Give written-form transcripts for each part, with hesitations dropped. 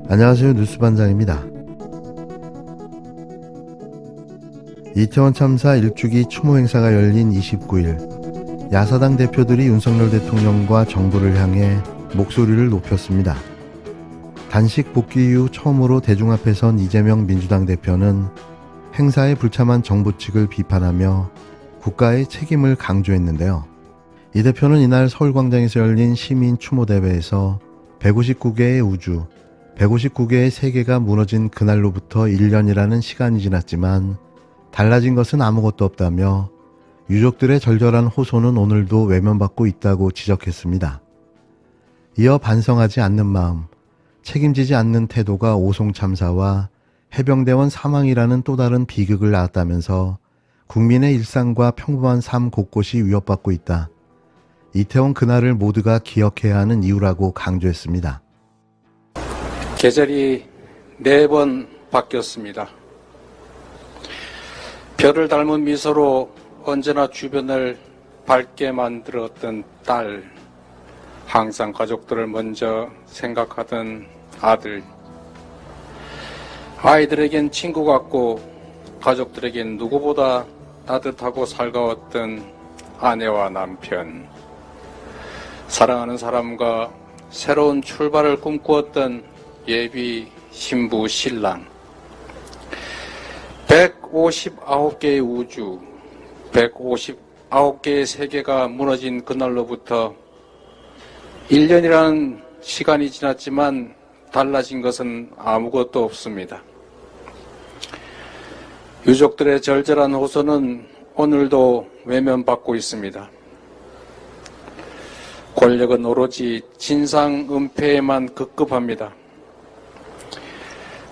안녕하세요. 뉴스반장입니다. 이태원 참사 1주기 추모 행사가 열린 29일, 야사당 대표들이 윤석열 대통령과 정부를 향해 목소리를 높였습니다. 단식 복귀 이후 처음으로 대중 앞에 선 이재명 민주당 대표는 행사에 불참한 정부 측을 비판하며 국가의 책임을 강조했는데요. 이 대표는 이날 서울광장에서 열린 시민 추모 대회에서 159개의 우주, 159개의 세계가 무너진 그날로부터 1년이라는 시간이 지났지만 달라진 것은 아무것도 없다며 유족들의 절절한 호소는 오늘도 외면받고 있다고 지적했습니다. 이어 반성하지 않는 마음, 책임지지 않는 태도가 오송 참사와 해병대원 사망이라는 또 다른 비극을 낳았다면서 국민의 일상과 평범한 삶 곳곳이 위협받고 있다. 이태원 그날을 모두가 기억해야 하는 이유라고 강조했습니다. 계절이 4번 바뀌었습니다. 별을 닮은 미소로 언제나 주변을 밝게 만들었던 딸, 항상 가족들을 먼저 생각하던 아들, 아이들에겐 친구 같고 가족들에겐 누구보다 따뜻하고 살가웠던 아내와 남편, 사랑하는 사람과 새로운 출발을 꿈꾸었던 예비 신부 신랑, 159개의 우주, 159개의 세계가 무너진 그날로부터 1년이라는 시간이 지났지만 달라진 것은 아무것도 없습니다. 유족들의 절절한 호소는 오늘도 외면받고 있습니다. 권력은 오로지 진상 은폐에만 급급합니다.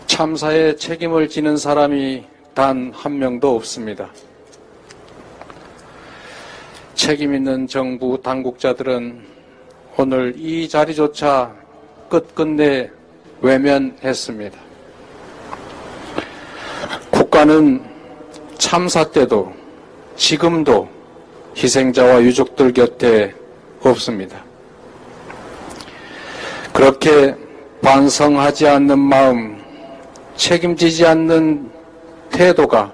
참사에 책임을 지는 사람이 단 한 명도 없습니다. 책임 있는 정부 당국자들은 오늘 이 자리조차 끝끝내 외면했습니다. 국가는 참사 때도 지금도 희생자와 유족들 곁에 없습니다. 그렇게 반성하지 않는 마음, 책임지지 않는 태도가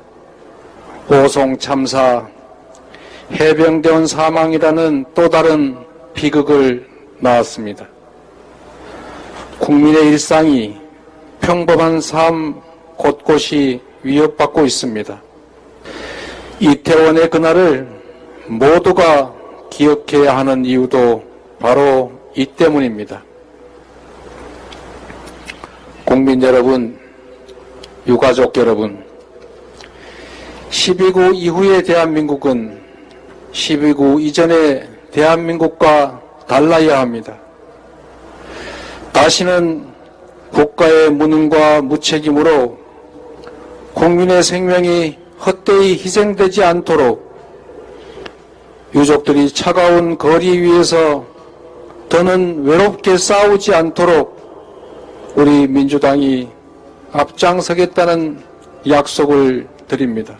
오송 참사, 해병대원 사망이라는 또 다른 비극을 낳았습니다. 국민의 일상이, 평범한 삶 곳곳이 위협받고 있습니다. 이태원의 그날을 모두가 기억해야 하는 이유도 바로 이 때문입니다. 국민 여러분, 유가족 여러분, 12구 이후의 대한민국은 12구 이전의 대한민국과 달라야 합니다. 다시는 국가의 무능과 무책임으로 국민의 생명이 헛되이 희생되지 않도록 유족들이 차가운 거리 위에서 더는 외롭게 싸우지 않도록 우리 민주당이 앞장서겠다는 약속을 드립니다.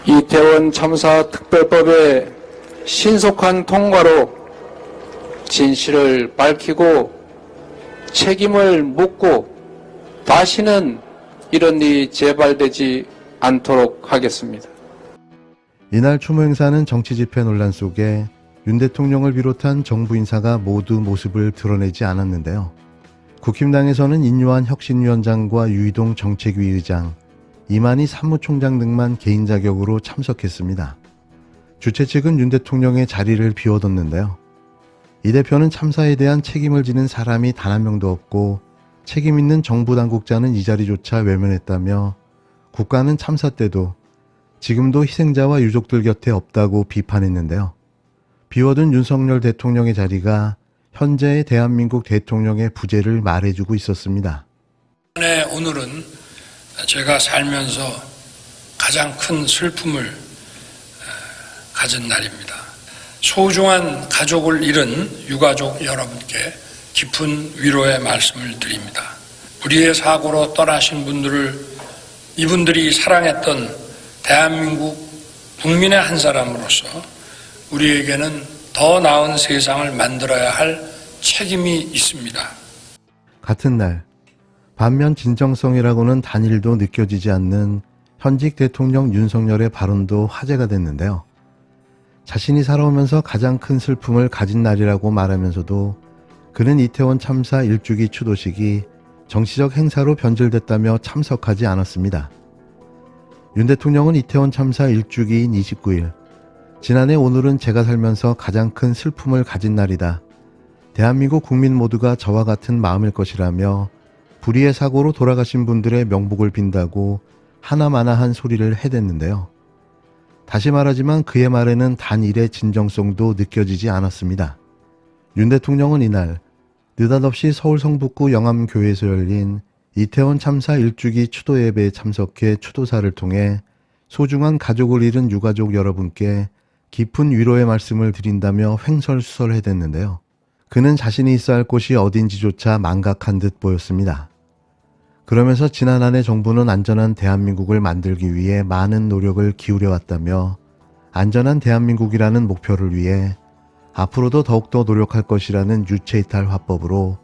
이태원 참사 특별법의 신속한 통과로 진실을 밝히고 책임을 묻고 다시는 이런 일이 재발되지 않도록 하겠습니다. 이날 추모 행사는 정치 집회 논란 속에 윤 대통령을 비롯한 정부 인사가 모두 모습을 드러내지 않았는데요. 국힘당에서는 인요한 혁신위원장과 유이동 정책위 의장, 이만희 사무총장 등만 개인 자격으로 참석했습니다. 주최 측은 윤 대통령의 자리를 비워뒀는데요. 이 대표는 참사에 대한 책임을 지는 사람이 단 한 명도 없고 책임 있는 정부 당국자는 이 자리조차 외면했다며 국가는 참사 때도 지금도 희생자와 유족들 곁에 없다고 비판했는데요. 비워둔 윤석열 대통령의 자리가 현재의 대한민국 대통령의 부재를 말해주고 있었습니다. 오늘은 제가 살면서 가장 큰 슬픔을 가진 날입니다. 소중한 가족을 잃은 유가족 여러분께 깊은 위로의 말씀을 드립니다. 우리의 사고로 떠나신 이분들이 사랑했던 대한민국 국민의 한 사람으로서 우리에게는 더 나은 세상을 만들어야 할 책임이 있습니다. 같은 날, 반면 진정성이라고는 단일도 느껴지지 않는 현직 대통령 윤석열의 발언도 화제가 됐는데요. 자신이 살아오면서 가장 큰 슬픔을 가진 날이라고 말하면서도 그는 이태원 참사 1주기 추도식이 정치적 행사로 변질됐다며 참석하지 않았습니다. 윤 대통령은 이태원 참사 1주기인 29일, 지난해 오늘은 제가 살면서 가장 큰 슬픔을 가진 날이다. 대한민국 국민 모두가 저와 같은 마음일 것이라며 불의의 사고로 돌아가신 분들의 명복을 빈다고 하나마나한 소리를 해댔는데요. 다시 말하지만 그의 말에는 단일의 진정성도 느껴지지 않았습니다. 윤 대통령은 이날 느닷없이 서울 성북구 영암교회에서 열린 이태원 참사 1주기 추도 예배에 참석해 추도사를 통해 소중한 가족을 잃은 유가족 여러분께 깊은 위로의 말씀을 드린다며 횡설수설해댔는데요. 그는 자신이 있어야 할 곳이 어딘지조차 망각한 듯 보였습니다. 그러면서 지난 한 해 정부는 안전한 대한민국을 만들기 위해 많은 노력을 기울여왔다며 안전한 대한민국이라는 목표를 위해 앞으로도 더욱더 노력할 것이라는 유체이탈 화법으로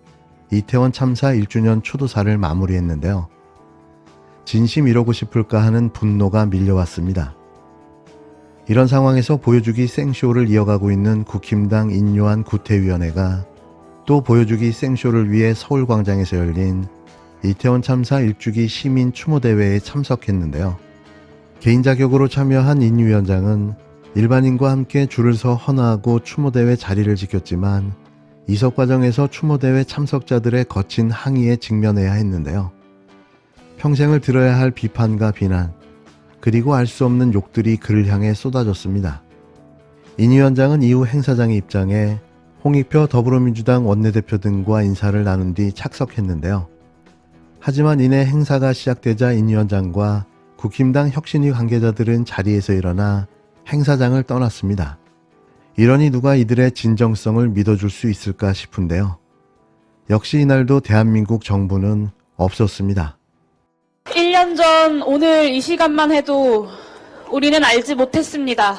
이태원 참사 1주년 추도사를 마무리했는데요. 진심 이러고 싶을까 하는 분노가 밀려왔습니다. 이런 상황에서 보여주기 생쇼를 이어가고 있는 국힘당 인요한 구태위원회가 또 보여주기 생쇼를 위해 서울광장에서 열린 이태원 참사 1주기 시민 추모대회에 참석했는데요. 개인 자격으로 참여한 인 위원장은 일반인과 함께 줄을 서 헌화하고 추모대회 자리를 지켰지만 이석 과정에서 추모대회 참석자들의 거친 항의에 직면해야 했는데요. 평생을 들어야 할 비판과 비난, 그리고 알 수 없는 욕들이 그를 향해 쏟아졌습니다. 인 위원장은 이후 행사장에 입장해 홍익표 더불어민주당 원내대표 등과 인사를 나눈 뒤 착석했는데요. 하지만 이내 행사가 시작되자 인 위원장과 국힘당 혁신위 관계자들은 자리에서 일어나 행사장을 떠났습니다. 이러니 누가 이들의 진정성을 믿어줄 수 있을까 싶은데요. 역시 이날도 대한민국 정부는 없었습니다. 1년 전 오늘 이 시간만 해도 우리는 알지 못했습니다.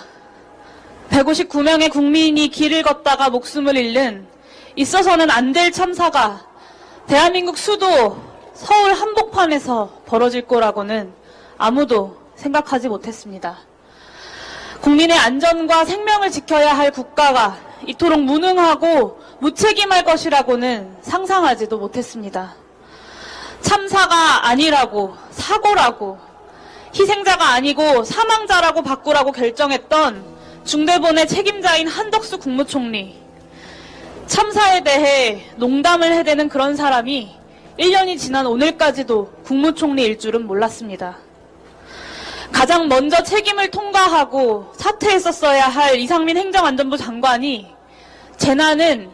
159명의 국민이 길을 걷다가 목숨을 잃는 있어서는 안 될 참사가 대한민국 수도 서울 한복판에서 벌어질 거라고는 아무도 생각하지 못했습니다. 국민의 안전과 생명을 지켜야 할 국가가 이토록 무능하고 무책임할 것이라고는 상상하지도 못했습니다. 참사가 아니라고, 사고라고, 희생자가 아니고 사망자라고 바꾸라고 결정했던 중대본의 책임자인 한덕수 국무총리. 참사에 대해 농담을 해대는 그런 사람이 1년이 지난 오늘까지도 국무총리일 줄은 몰랐습니다. 가장 먼저 책임을 통과하고 사퇴했었어야 할 이상민 행정안전부 장관이 재난은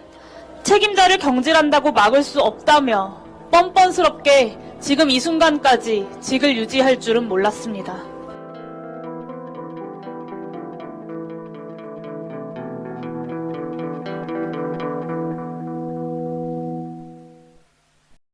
책임자를 경질한다고 막을 수 없다며 뻔뻔스럽게 지금 이 순간까지 직을 유지할 줄은 몰랐습니다.